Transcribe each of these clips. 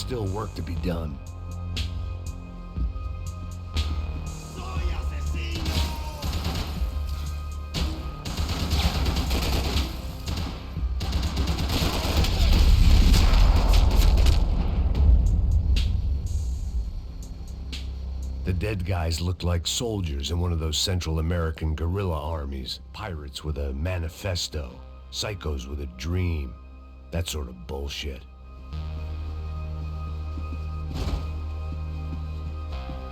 still work to be done. The dead guys looked like soldiers in one of those Central American guerrilla armies. Pirates with a manifesto, psychos with a dream, that sort of bullshit.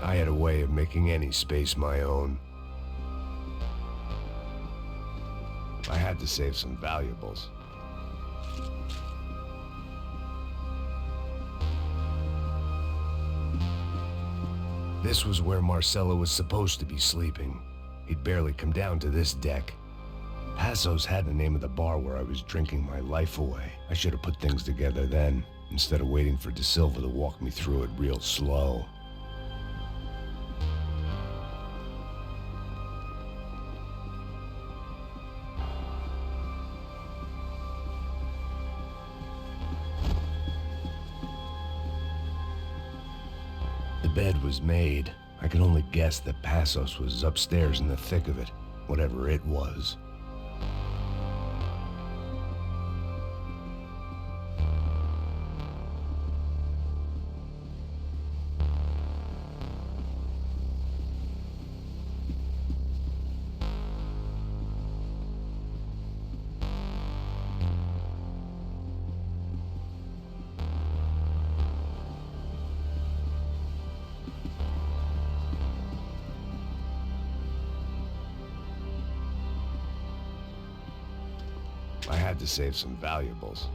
I had a way of making any space my own. I had to save some valuables. This was where Marcelo was supposed to be sleeping. He'd barely come down to this deck. Passos had the name of the bar where I was drinking my life away. I should have put things together then, instead of waiting for De Silva to walk me through it real slow. The bed was made. I could only guess that Passos was upstairs in the thick of it, whatever it was. I had to save some valuables.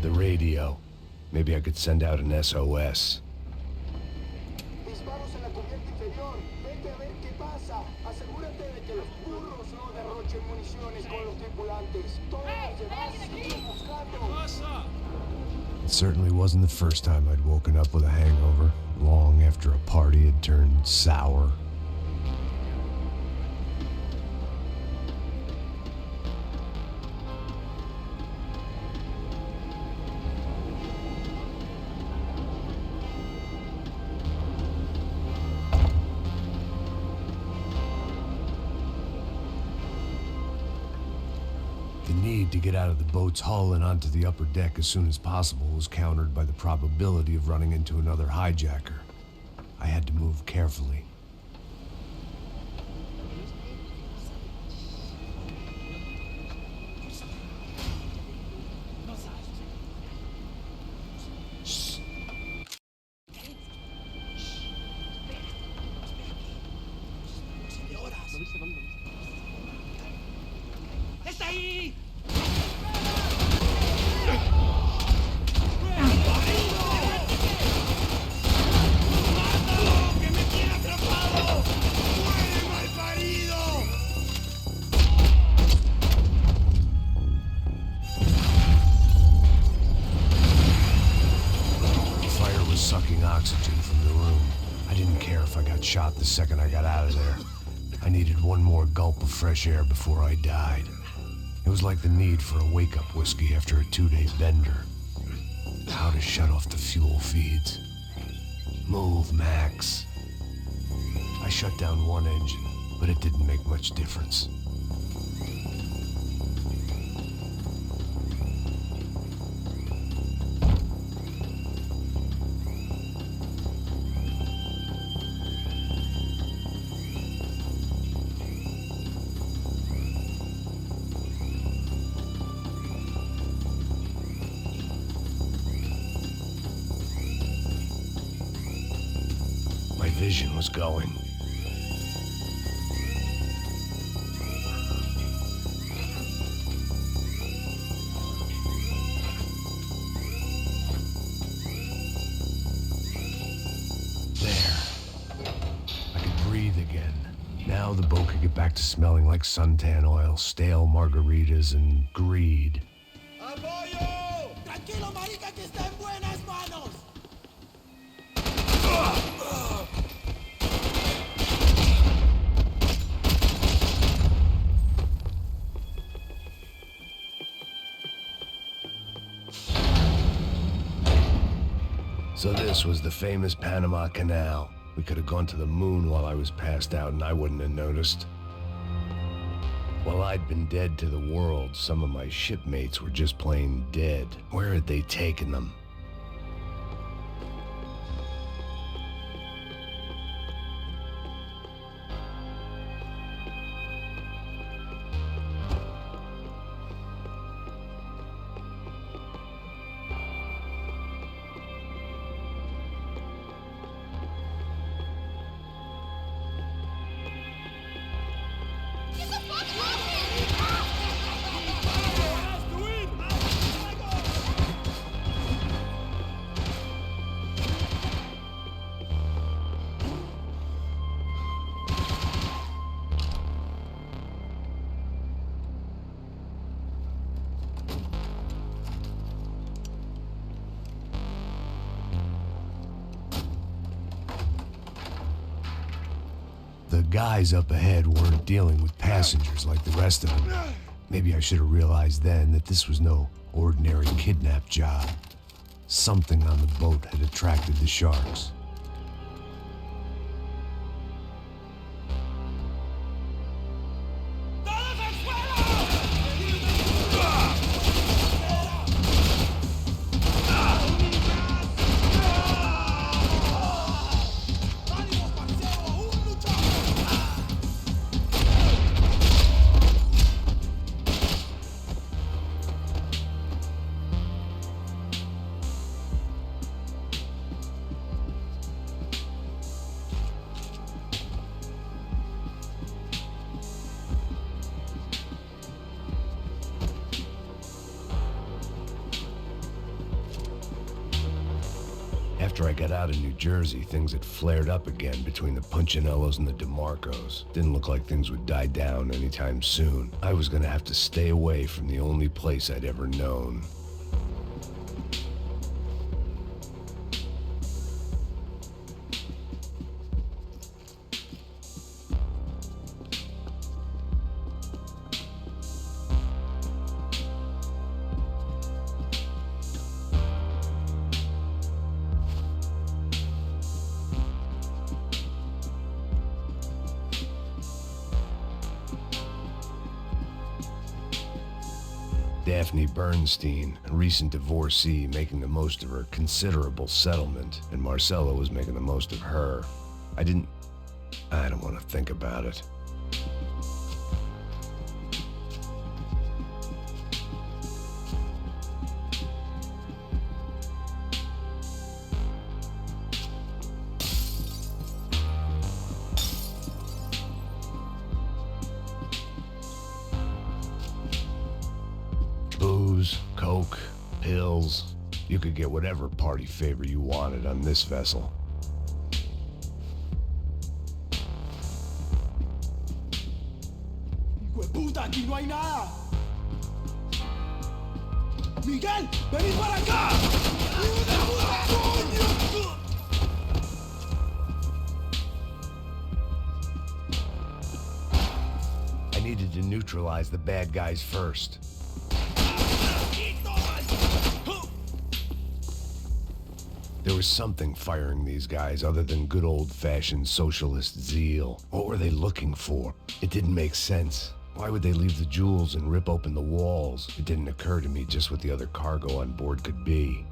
The radio. Maybe I could send out an SOS. Disparos en la cubierta inferior. Vete a ver qué pasa. Asegúrate de que los burros no derrochen municiones con los tripulantes. Todos los demás siguen buscando. It certainly wasn't the first time I'd woken up with a hangover, long after a party had turned sour. The need to get out of the boat's hull and onto the upper deck as soon as possible was countered by the probability of running into another hijacker. I had to move carefully. ¡Está ahí! ¡Mátalo! ¡Que me tiene atrapado! ¡Muere, malparido! The fire was sucking oxygen from the room. I didn't care if I got shot the second I got out of there. I needed one more gulp of fresh air before I died. It was like the need for a wake-up whiskey after a 2-day bender. How to shut off the fuel feeds. Move, Max. I shut down one engine, but it didn't make much difference. vision was going. Again. Now the boat could get back to smelling like suntan oil, stale margaritas, and greed. ¡Apoyo! ¡Tranquilo, marica, que está en buenas manos! So this was the famous Panama Canal. We could have gone to the moon while I was passed out and I wouldn't have noticed. While I'd been dead to the world, some of my shipmates were just plain dead. Where had they taken them? The guys up ahead weren't dealing with passengers like the rest of them. Maybe I should have realized then that this was no ordinary kidnap job. Something on the boat had attracted the sharks. After I got out of New Jersey, things had flared up again between the Punchinellos and the DeMarcos. Didn't look like things would die down anytime soon. I was gonna have to stay away from the only place I'd ever known. Daphne Bernstein, a recent divorcee, making the most of her considerable settlement, and Marcella was making the most of her. I don't want to think about it. Booze, coke, pills. You could get whatever party favor you wanted on this vessel. ¡Hijo de puta, aquí no hay nada! ¡Miguel, venid para acá! ¡Hijo de puta, coño! I needed to neutralize the bad guys first. There was something firing these guys other than good old-fashioned socialist zeal. What were they looking for? It didn't make sense. Why would they leave the jewels and rip open the walls? It didn't occur to me just what the other cargo on board could be.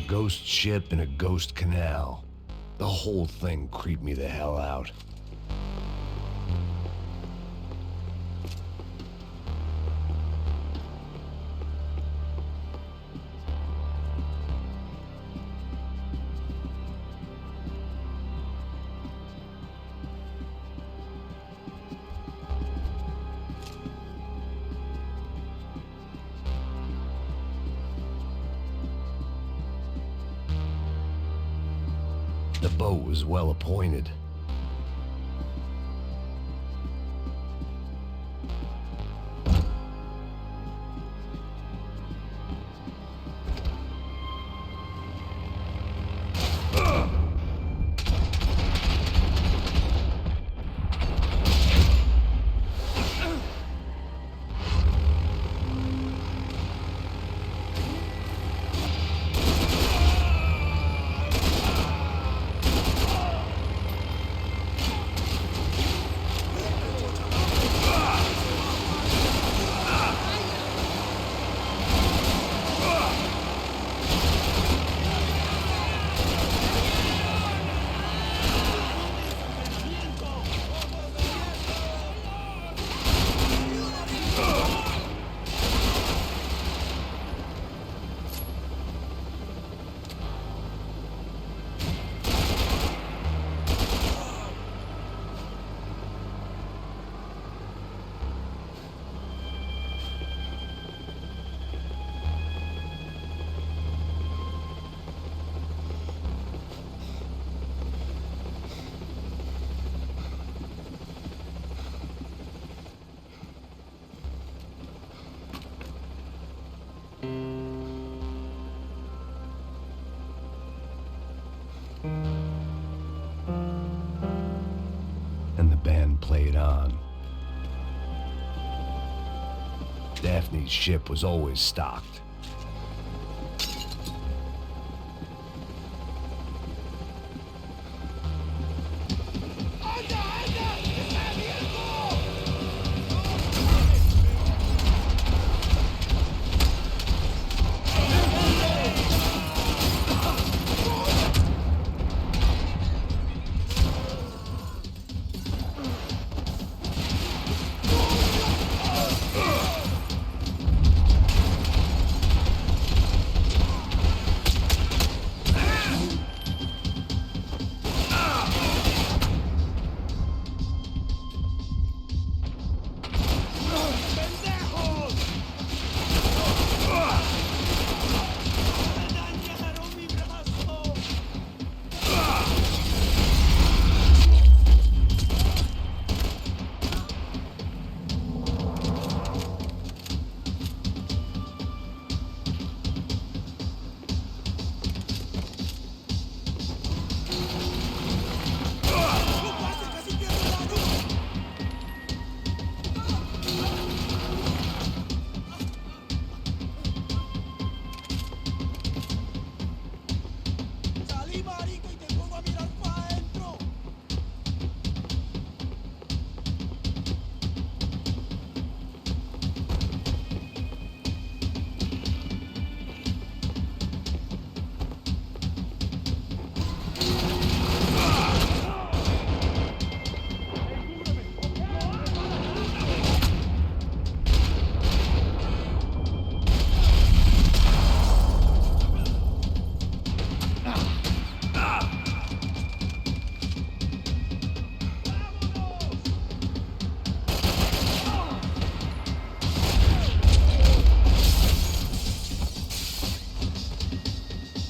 ghost ship in a ghost canal. The whole thing creeped me the hell out. The boat was well appointed. And the band played on. Daphne's ship was always stocked.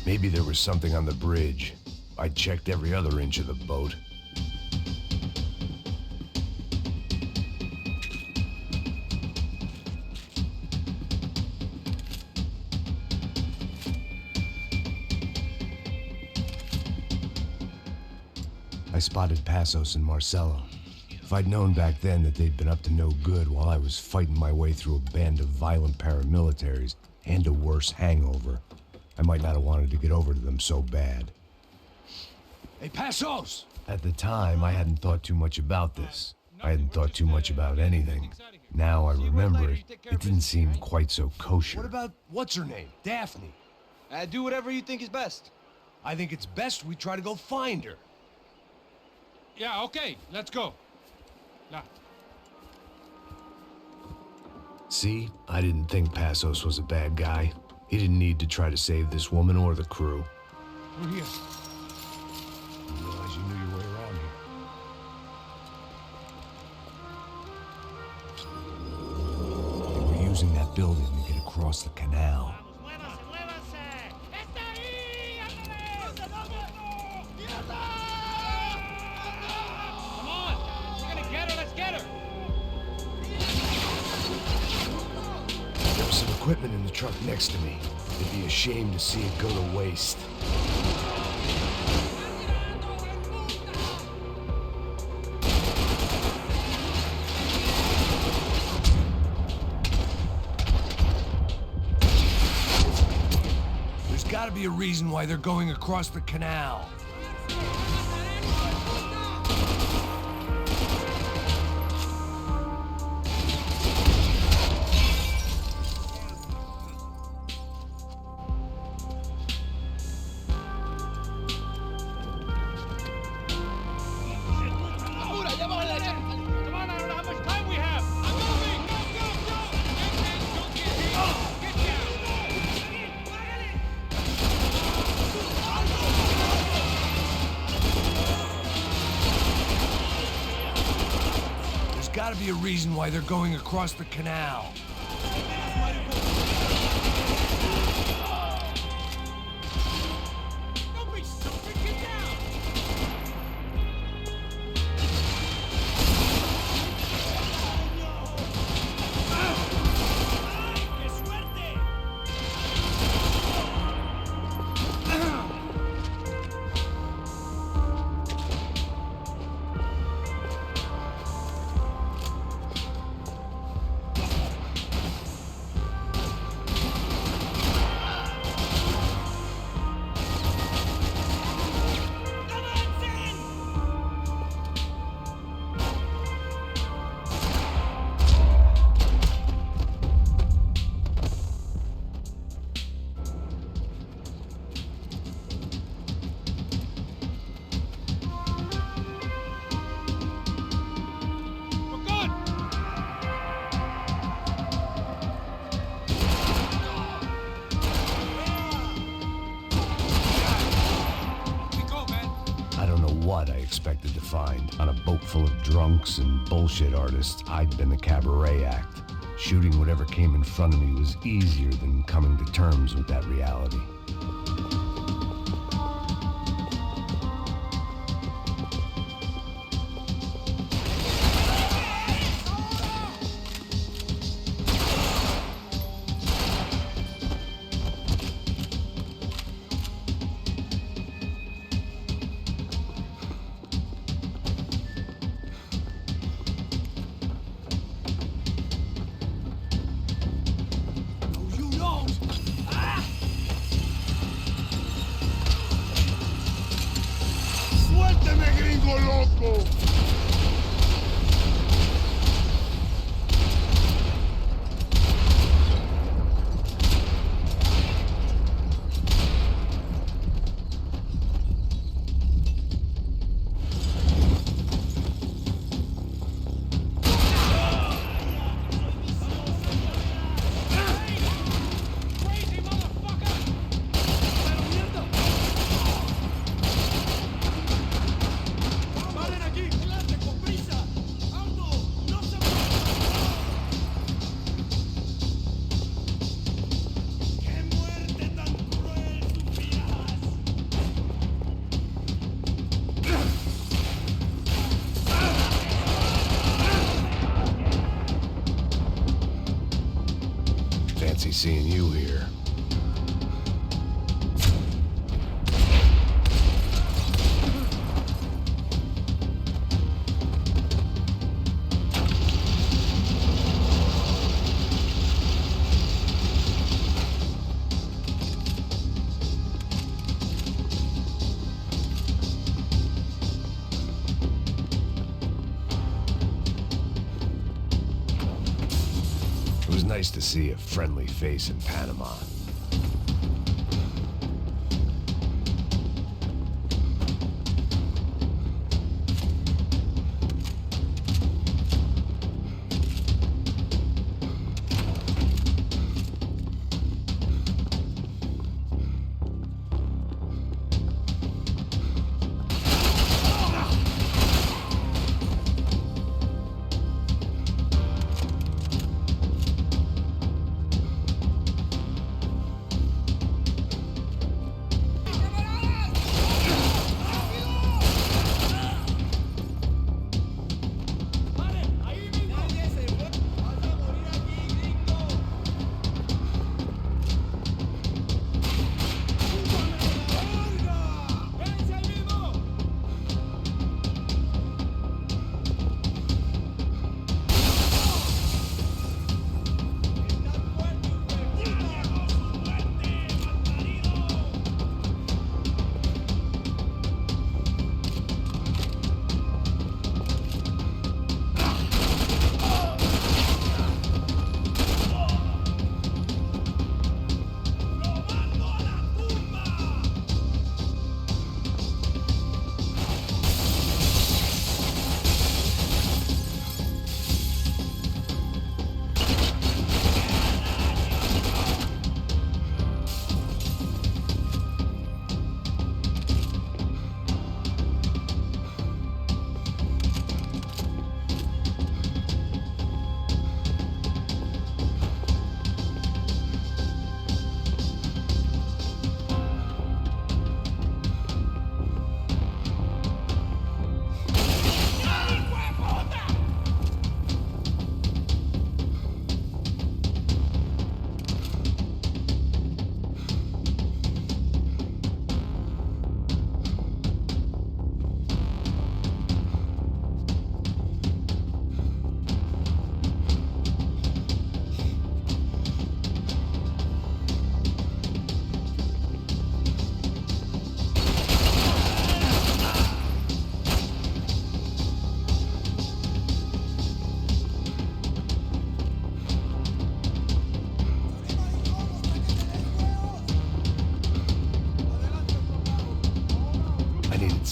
Maybe there was something on the bridge. I checked every other inch of the boat. I spotted Passos and Marcelo. If I'd known back then that they'd been up to no good while I was fighting my way through a band of violent paramilitaries and a worse hangover, I might not have wanted to get over to them so bad. Hey, Passos! At the time, I hadn't thought too much about this. I hadn't thought too much about anything. Now I remember it didn't seem quite so kosher. What about what's her name? Daphne. Do whatever you think is best. I think it's best we try to go find her. Yeah, okay, let's go. Nah. See, I didn't think Passos was a bad guy. He didn't need to try to save this woman or the crew. We're here. I didn't realize you knew your way around here. They were using that building to get across the canal. Come on! We're gonna get her, let's get her! There was some equipment in the truck next to me. It'd be a shame to see it go to waste. There's gotta be a reason why they're going across the canal. Come on, I don't know how much time we have! I'm moving! Go! Get down! There's gotta be a reason why they're going across the canal. Don't be stupid, get down! ¡Qué suerte! We're good! We go, man! I don't know what I expected to find. On a boat full of drunks and bullshit artists, I'd been the cabaret act. Shooting whatever came in front of me was easier than coming to terms with that reality. No, you don't! Ah! ¡Suélteme, gringo loco! Crazy motherfucker! ¡Paren aquí! ¡Adelante, con prisa! ¡Auto! ¡No se muevan! ¡Qué muerte tan cruel sufrirás! Fancy seeing you here. It was nice to see a friendly face in Panama.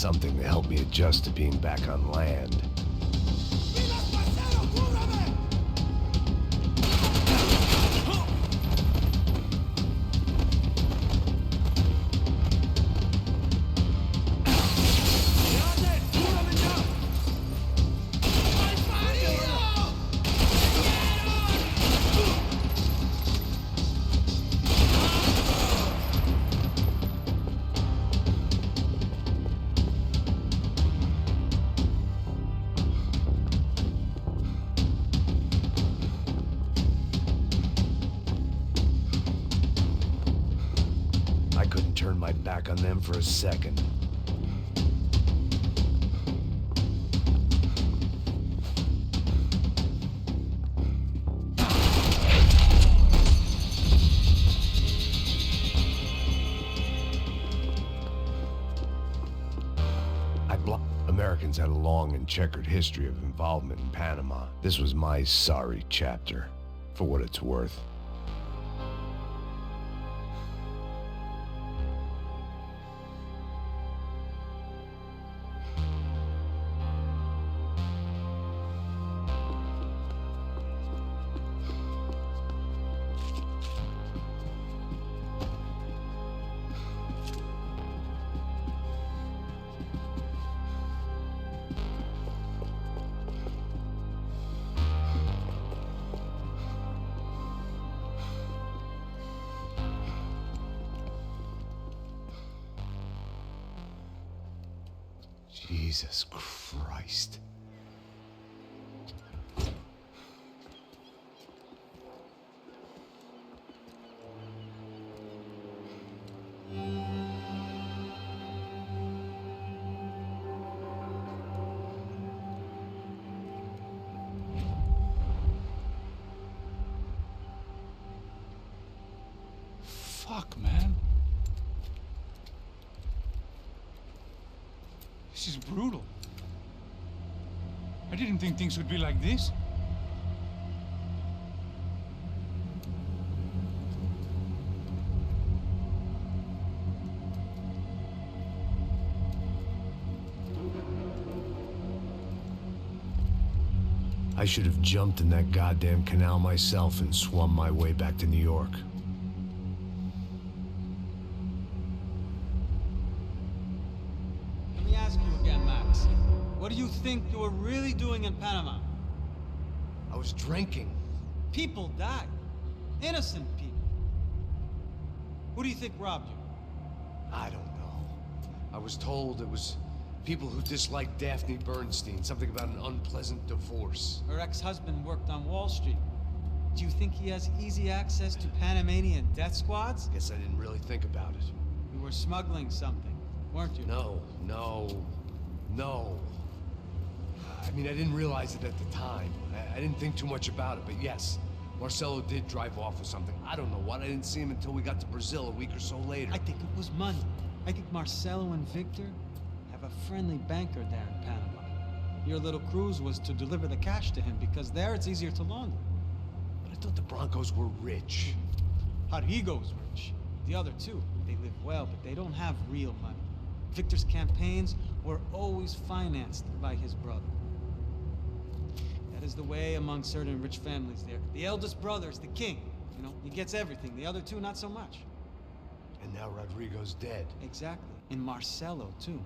something to help me adjust to being back on land. I couldn't turn my back on them for a second. Americans had a long and checkered history of involvement in Panama. This was my sorry chapter, for what it's worth. Jesus Christ. Fuck, man. This is brutal. I didn't think things would be like this. I should have jumped in that goddamn canal myself and swum my way back to New York. Let me ask you again, Max. What do you think you were really doing in Panama? I was drinking. People died. Innocent people. Who do you think robbed you? I don't know. I was told it was people who disliked Daphne Bernstein, something about an unpleasant divorce. Her ex-husband worked on Wall Street. Do you think he has easy access to Panamanian death squads? Guess I didn't really think about it. You were smuggling something, weren't you? No. I mean, I didn't realize it at the time. I didn't think too much about it, but yes, Marcelo did drive off with something. I don't know what. I didn't see him until we got to Brazil a week or so later. I think it was money. I think Marcelo and Victor have a friendly banker there in Panama. Your little cruise was to deliver the cash to him because there it's easier to launder. But I thought the Broncos were rich. Rodrigo's rich. The other two, they live well, but they don't have real money. Victor's campaigns were always financed by his brother. That is the way among certain rich families there. The eldest brother is the king. You know, he gets everything. The other two, not so much. And now Rodrigo's dead. Exactly. And Marcelo, too.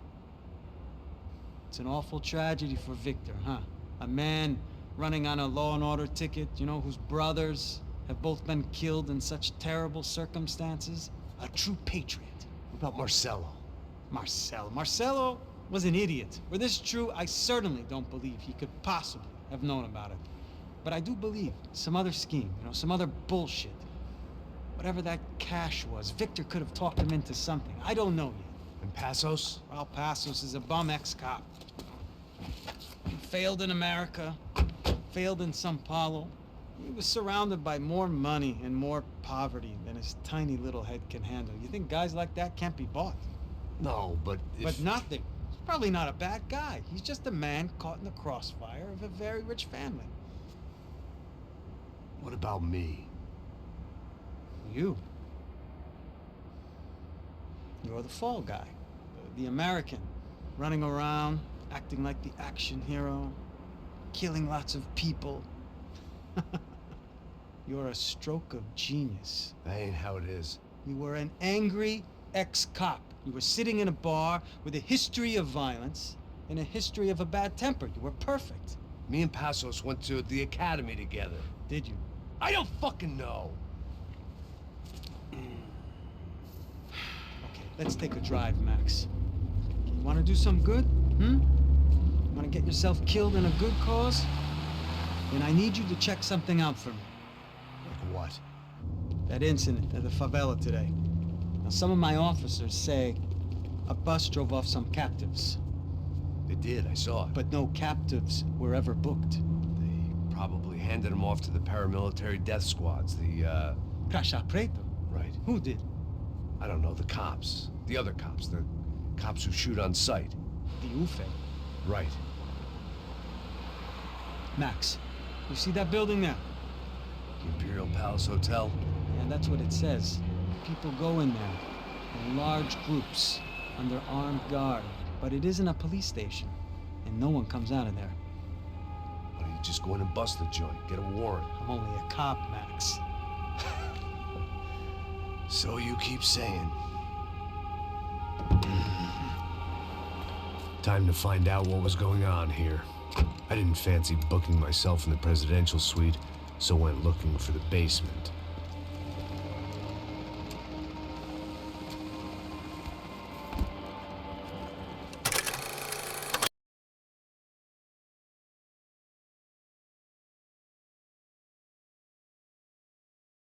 It's an awful tragedy for Victor, huh? A man running on a law and order ticket, you know, whose brothers have both been killed in such terrible circumstances. A true patriot. What about Marcelo? Marcelo was an idiot. Were this true, I certainly don't believe he could possibly have known about it. But I do believe some other scheme, you know, some other bullshit. Whatever that cash was, Victor could have talked him into something. I don't know yet. And Passos? Well, Passos is a bum ex-cop. He failed in America, failed in Sao Paulo. He was surrounded by more money and more poverty than his tiny little head can handle. You think guys like that can't be bought? No, but if... But nothing. He's probably not a bad guy. He's just a man caught in the crossfire of a very rich family. What about me? You. You're the fall guy. The American. running around, acting like the action hero, killing lots of people. You're a stroke of genius. That ain't how it is. You were an angry ex-cop. You were sitting in a bar with a history of violence and a history of a bad temper. You were perfect. Me and Passos went to the academy together. Did you? I don't fucking know. Okay, let's take a drive, Max. You want to do some good? Want to get yourself killed in a good cause? Then I need you to check something out for me. Like what? That incident at the favela today. Now, some of my officers say a bus drove off some captives, They did, I saw it. but no captives were ever booked. They probably handed them off to the paramilitary death squads, Caixa Preto? Right. Who did? I don't know, the cops. The other cops, the cops who shoot on sight. The UFE. Right. Max, you see that building there? The Imperial Palace Hotel? Yeah, that's what it says. People go in there in large groups under armed guard, but it isn't a police station, and no one comes out of there. Why don't you just go in and bust the joint, get a warrant? I'm only a cop, Max. So you keep saying. Time to find out what was going on here. I didn't fancy booking myself in the presidential suite, so went looking for the basement.